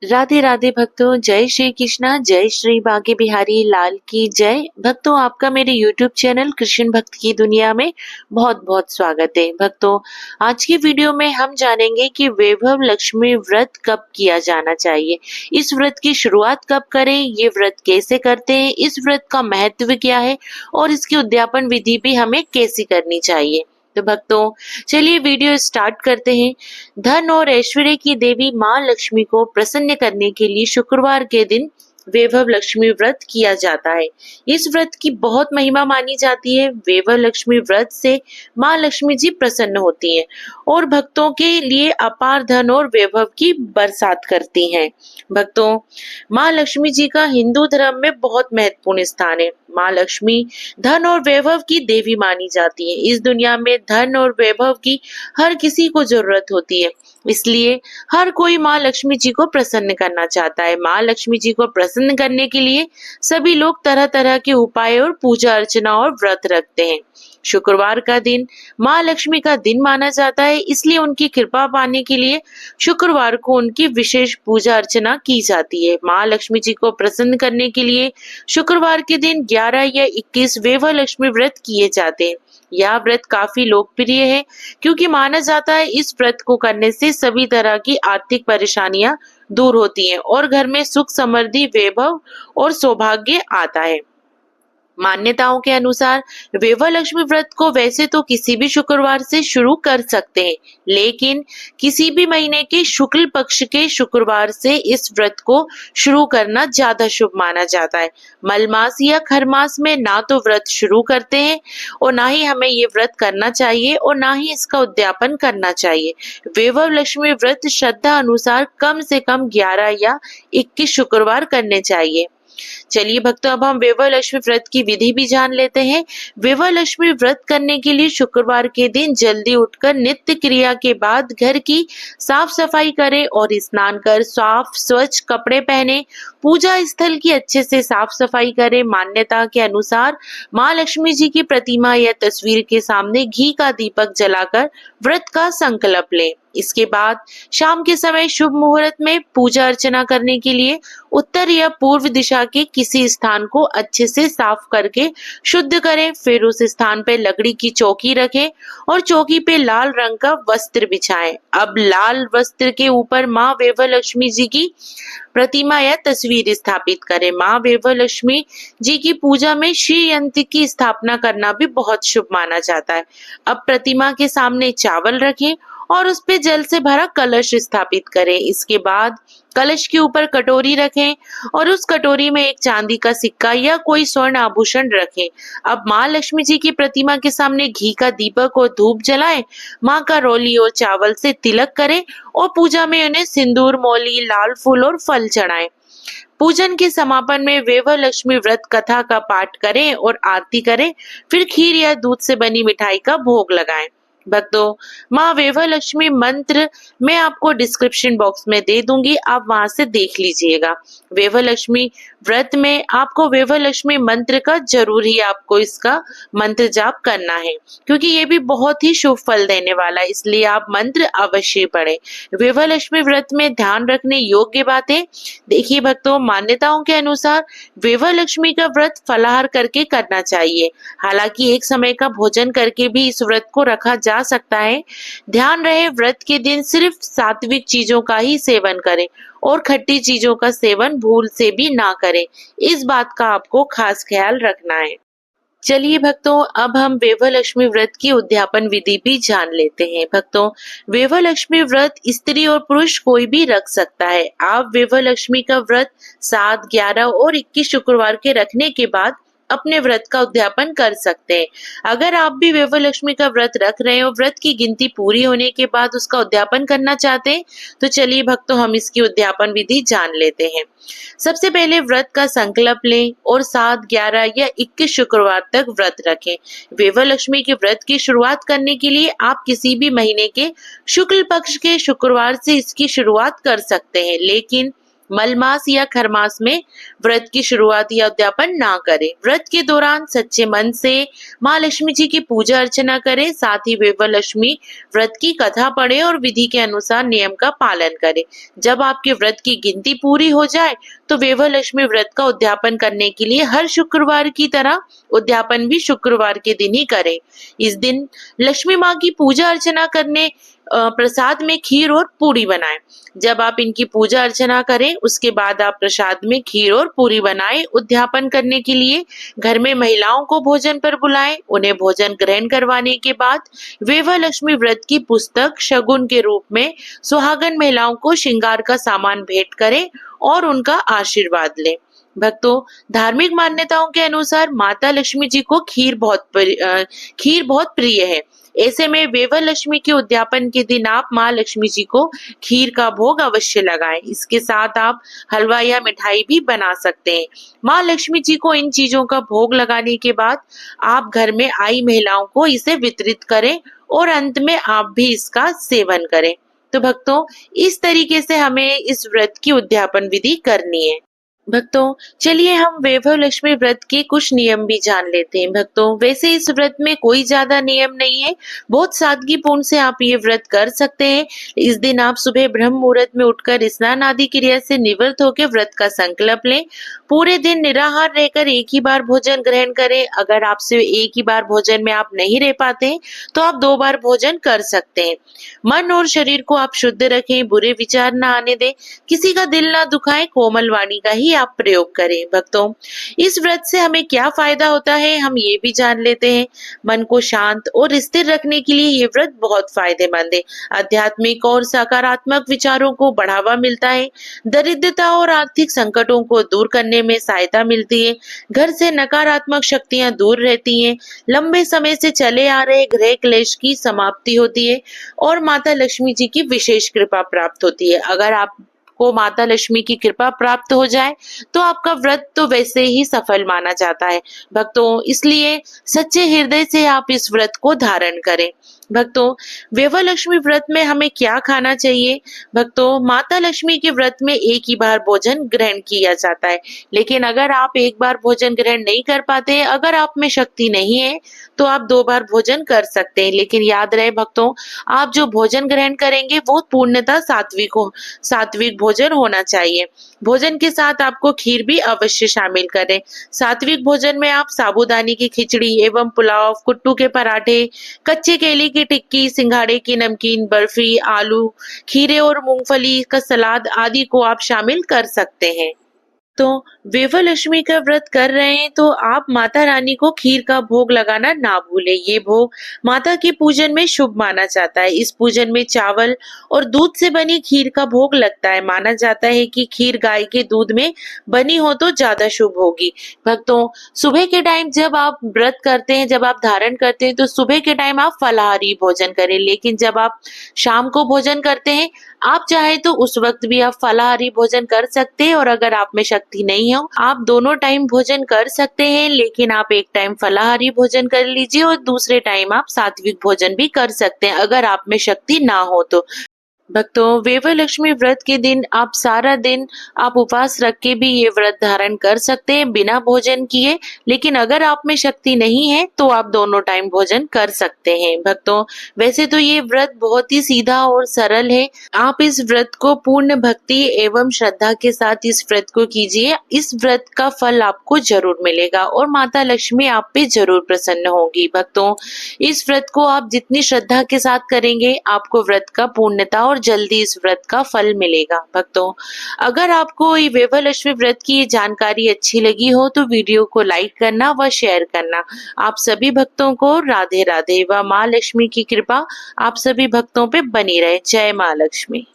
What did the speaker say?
राधे राधे भक्तों, जय श्री कृष्णा, जय श्री बांके बिहारी लाल की जय। भक्तों, आपका मेरे YouTube चैनल कृष्ण भक्त की दुनिया में बहुत बहुत स्वागत है। भक्तों, आज की वीडियो में हम जानेंगे कि वैभव लक्ष्मी व्रत कब किया जाना चाहिए, इस व्रत की शुरुआत कब करें, ये व्रत कैसे करते हैं, इस व्रत का महत्व क्या है और इसकी उद्यापन विधि भी हमें कैसी करनी चाहिए। तो भक्तों, चलिए वीडियो स्टार्ट करते हैं। धन और ऐश्वर्य की देवी माँ लक्ष्मी को प्रसन्न करने के लिए शुक्रवार के दिन वैभव लक्ष्मी व्रत किया जाता है। इस व्रत की बहुत महिमा मानी जाती है। वैभव लक्ष्मी व्रत से माँ लक्ष्मी जी प्रसन्न होती हैं और भक्तों के लिए अपार धन और वैभव की बरसात करती हैं। भक्तों, माँ लक्ष्मी जी का हिंदू धर्म में बहुत महत्वपूर्ण स्थान है। माँ लक्ष्मी धन और वैभव की देवी मानी जाती है। इस दुनिया में धन और वैभव की हर किसी को जरूरत होती है, इसलिए हर कोई माँ लक्ष्मी जी को प्रसन्न करना चाहता है। माँ लक्ष्मी जी को प्रसन्न करने के लिए सभी लोग तरह तरह के उपाय और पूजा अर्चना और व्रत रखते हैं। शुक्रवार का दिन माँ लक्ष्मी का दिन माना जाता है, इसलिए उनकी कृपा पाने के लिए शुक्रवार को उनकी विशेष पूजा अर्चना की जाती है। माँ लक्ष्मी जी को प्रसन्न करने के लिए शुक्रवार के दिन 11 या 21 वैभव लक्ष्मी व्रत किए जाते हैं। यह व्रत काफी लोकप्रिय है क्योंकि माना जाता है इस व्रत को करने से सभी तरह की आर्थिक परेशानियां दूर होती हैं और घर में सुख समृद्धि वैभव और सौभाग्य आता है। मान्यताओं के अनुसार वैभव लक्ष्मी व्रत को वैसे तो किसी भी शुक्रवार से शुरू कर सकते हैं, लेकिन किसी भी महीने के शुक्ल पक्ष के शुक्रवार से इस व्रत को शुरू करना ज्यादा शुभ माना जाता है। मलमास या खरमास में ना तो व्रत शुरू करते हैं और ना ही हमें ये व्रत करना चाहिए और ना ही इसका उद्यापन करना चाहिए। वैभव लक्ष्मी व्रत श्रद्धा अनुसार कम से कम 11 या 21 शुक्रवार करने चाहिए। चलिए भक्तों, अब हम वैभव लक्ष्मी व्रत की विधि भी जान लेते हैं। वैभव लक्ष्मी व्रत करने के लिए शुक्रवार के दिन जल्दी उठकर नित्य क्रिया के बाद घर की साफ सफाई करें और स्नान कर साफ स्वच्छ कपड़े पहने। पूजा स्थल की अच्छे से साफ सफाई करें। मान्यता के अनुसार माँ लक्ष्मी जी की प्रतिमा या तस्वीर के सामने घी का दीपक जलाकर व्रत का संकल्प लें। इसके बाद शाम के समय शुभ मुहूर्त में पूजा अर्चना करने के लिए उत्तर या पूर्व दिशा के किसी स्थान को अच्छे से साफ करके शुद्ध करें। फिर उस स्थान पर लकड़ी की चौकी रखें और चौकी पे लाल रंग का वस्त्र बिछाएं। अब लाल वस्त्र के ऊपर माँ वैभव लक्ष्मी जी की प्रतिमा या तस्वीर स्थापित करें। माँ वैभव लक्ष्मी जी की पूजा में श्री यंत्र की स्थापना करना भी बहुत शुभ माना जाता है। अब प्रतिमा के सामने चावल रखें और उस पे जल से भरा कलश स्थापित करें। इसके बाद कलश के ऊपर कटोरी रखें और उस कटोरी में एक चांदी का सिक्का या कोई स्वर्ण आभूषण रखें। अब माँ लक्ष्मी जी की प्रतिमा के सामने घी का दीपक और धूप जलाएं। माँ का रोली और चावल से तिलक करें और पूजा में उन्हें सिंदूर, मौली, लाल फूल और फल चढ़ाएं। पूजन के समापन में वैभव लक्ष्मी व्रत कथा का पाठ करें और आरती करें। फिर खीर या दूध से बनी मिठाई का भोग लगाएं। भक्तों, माँ वैभव लक्ष्मी मंत्र मैं आपको डिस्क्रिप्शन बॉक्स में दे दूंगी, आप वहां से देख लीजिएगा। वैभव लक्ष्मी व्रत में आपको वैभव लक्ष्मी मंत्र का जरूर ही आपको इसका मंत्र जाप करना है क्योंकि ये भी बहुत ही शुभ फल देने वाला है, इसलिए आप मंत्र अवश्य पढ़ें। वैभव लक्ष्मी व्रत में ध्यान रखने योग्य बातें देखिए भक्तों, मान्यताओं के अनुसार वैभव लक्ष्मी का व्रत फलाहार करके करना चाहिए। हालांकि एक समय का भोजन करके भी इस व्रत को रखा जा सकता है। ध्यान रहे व्रत के दिन सिर्फ सात्विक चीजों का ही सेवन करें और खट्टी चीजों का सेवन भूल से भी ना करें। इस बात का आपको खास ख्याल रखना है। चलिए भक्तों, अब हम वैभव लक्ष्मी व्रत की उद्यापन विधि भी जान लेते हैं। भक्तों, वैभव लक्ष्मी व्रत स्त्री और पुरुष कोई भी रख सकता है। आप वैभव लक्ष्मी का व्रत 7, 11 और 21 शुक्रवार के रखने के बाद अपने व्रत का उद्यापन कर सकते हैं। अगर आप भी वैभव लक्ष्मी का व्रत रख रहे हैं और व्रत की गिनती पूरी होने के बाद उसका उद्यापन करना चाहते हैं तो चलिए भक्तों, हम इसकी उद्यापन विधि जान लेते हैं। सबसे पहले व्रत का संकल्प लें और 7, 11 या 21 शुक्रवार तक व्रत रखें। वैभव लक्ष्मी के व्रत की शुरुआत करने के लिए आप किसी भी महीने के शुक्ल पक्ष के शुक्रवार से इसकी शुरुआत कर सकते हैं, लेकिन मलमास या खरमास में व्रत की शुरुआत या उद्यापन ना करें। व्रत के दौरान सच्चे मन से माँ लक्ष्मी जी की पूजा अर्चना करें। साथ ही विवाहलक्ष्मी व्रत की कथा पढ़े और विधि के अनुसार नियम का पालन करें। जब आपके व्रत की गिनती पूरी हो जाए तो विवाहलक्ष्मी व्रत का उद्यापन करने के लिए हर शुक्रवार की तरह उद्यापन भी शुक्रवार के दिन ही करें। इस दिन लक्ष्मी माँ की पूजा अर्चना करने प्रसाद में खीर और पूरी बनाएं। जब आप इनकी पूजा अर्चना करें उसके बाद आप प्रसाद में खीर और पूरी बनाएं। उद्यापन करने के लिए घर में महिलाओं को भोजन पर बुलाएं। उन्हें भोजन ग्रहण करवाने के बाद विवाहलक्ष्मी व्रत की पुस्तक शगुन के रूप में सुहागन महिलाओं को श्रृंगार का सामान भेंट करें और उनका आशीर्वाद लें। भक्तों, धार्मिक मान्यताओं के अनुसार माता लक्ष्मी जी को खीर बहुत प्रिय है। ऐसे में विवाहलक्ष्मी के उद्यापन के दिन आप माँ लक्ष्मी जी को खीर का भोग अवश्य लगाएं। इसके साथ आप हलवा या मिठाई भी बना सकते हैं। माँ लक्ष्मी जी को इन चीजों का भोग लगाने के बाद आप घर में आई महिलाओं को इसे वितरित करें और अंत में आप भी इसका सेवन करें। तो भक्तों, इस तरीके से हमें इस व्रत की उद्यापन विधि करनी है। भक्तों, चलिए हम विवाहलक्ष्मी व्रत के कुछ नियम भी जान लेते हैं। भक्तों, वैसे इस व्रत में कोई ज्यादा नियम नहीं है, बहुत सादगीपूर्ण से आप ये व्रत कर सकते हैं। इस दिन आप सुबह ब्रह्म मुहूर्त में उठकर स्नान आदि क्रिया से निवृत्त होकर व्रत का संकल्प लें। पूरे दिन निराहार रहकर एक ही बार भोजन ग्रहण करें। अगर आपसे एक ही बार भोजन में आप नहीं रह पाते तो आप 2 बार भोजन कर सकते हैं। मन और शरीर को आप शुद्ध रखें, बुरे विचार न आने दें, किसी का दिल ना दुखाएं, कोमल वाणी का ही आप प्रयोग करें। भक्तों, इस व्रत से हमें क्या फायदा होता है हम ये भी जान लेते हैं। मन को शांत और स्थिर रखने के लिए ये व्रत बहुत फायदेमंद है। आध्यात्मिक और सकारात्मक विचारों को बढ़ावा मिलता है। दरिद्रता और आर्थिक संकटों को दूर करने में सहायता मिलती है। घर से नकारात्मक शक्तियां दूर रहती हैं। लंबे समय से चले आ रहे गृह क्लेश की समाप्ति होती है और माता लक्ष्मी जी की विशेष कृपा प्राप्त होती है। अगर आप को माता लक्ष्मी की कृपा प्राप्त हो जाए तो आपका व्रत तो वैसे ही सफल माना जाता है। भक्तों, इसलिए सच्चे हृदय से आप इस व्रत को धारण करें। भक्तों, विवाहलक्ष्मी व्रत में हमें क्या खाना चाहिए? भक्तों, माता लक्ष्मी के व्रत में एक ही बार भोजन ग्रहण किया जाता है, लेकिन अगर आप एक बार भोजन ग्रहण नहीं कर पाते, अगर आप में शक्ति नहीं है तो आप 2 बार भोजन कर सकते हैं। लेकिन याद रहे भक्तों, आप जो भोजन ग्रहण करेंगे वो पूर्णतः सात्विक भोजन होना चाहिए। भोजन के साथ आपको खीर भी अवश्य शामिल करें। सात्विक भोजन में आप साबूदाने की खिचड़ी एवं पुलाव, कुट्टू के पराठे, कच्चे केले की टिक्की, सिंघाड़े की नमकीन, बर्फी, आलू, खीरे और मूंगफली का सलाद आदि को आप शामिल कर सकते हैं। तो विवाहलक्ष्मी का व्रत कर रहे हैं तो आप माता रानी को खीर का भोग लगाना ना भूलें। ये भोग माता के पूजन में शुभ माना जाता है। इस पूजन में चावल और दूध से बनी खीर का भोग लगता है। माना जाता है कि खीर गाय के दूध में बनी हो तो ज्यादा शुभ होगी। भक्तों, सुबह के टाइम जब आप व्रत करते हैं, जब आप धारण करते हैं तो सुबह के टाइम आप फलाहारी भोजन करें। लेकिन जब आप शाम को भोजन करते हैं, आप चाहे तो उस वक्त भी आप फलाहारी भोजन कर सकते हैं। और अगर आप में शक्ति नहीं हो, आप दोनों टाइम भोजन कर सकते हैं, लेकिन आप एक टाइम फलाहारी भोजन कर लीजिए और दूसरे टाइम आप सात्विक भोजन भी कर सकते हैं अगर आप में शक्ति ना हो तो। भक्तों, विवाहलक्ष्मी व्रत के दिन आप सारा दिन आप उपवास रख के भी ये व्रत धारण कर सकते हैं बिना भोजन किए। लेकिन अगर आप में शक्ति नहीं है तो आप दोनों टाइम भोजन कर सकते हैं। भक्तों, वैसे तो ये व्रत बहुत ही सीधा और सरल है। आप इस व्रत को पूर्ण भक्ति एवं श्रद्धा के साथ इस व्रत को कीजिए। इस व्रत का फल आपको जरूर मिलेगा और माता लक्ष्मी आप पे जरूर प्रसन्न होगी। भक्तों, इस व्रत को आप जितनी श्रद्धा के साथ करेंगे, आपको व्रत का पूर्णता और जल्दी इस व्रत का फल मिलेगा। भक्तों, अगर आपको ये विवाहलक्ष्मी व्रत की ये जानकारी अच्छी लगी हो तो वीडियो को लाइक करना व शेयर करना। आप सभी भक्तों को राधे राधे व माँ लक्ष्मी की कृपा आप सभी भक्तों पे बनी रहे। जय माँ लक्ष्मी।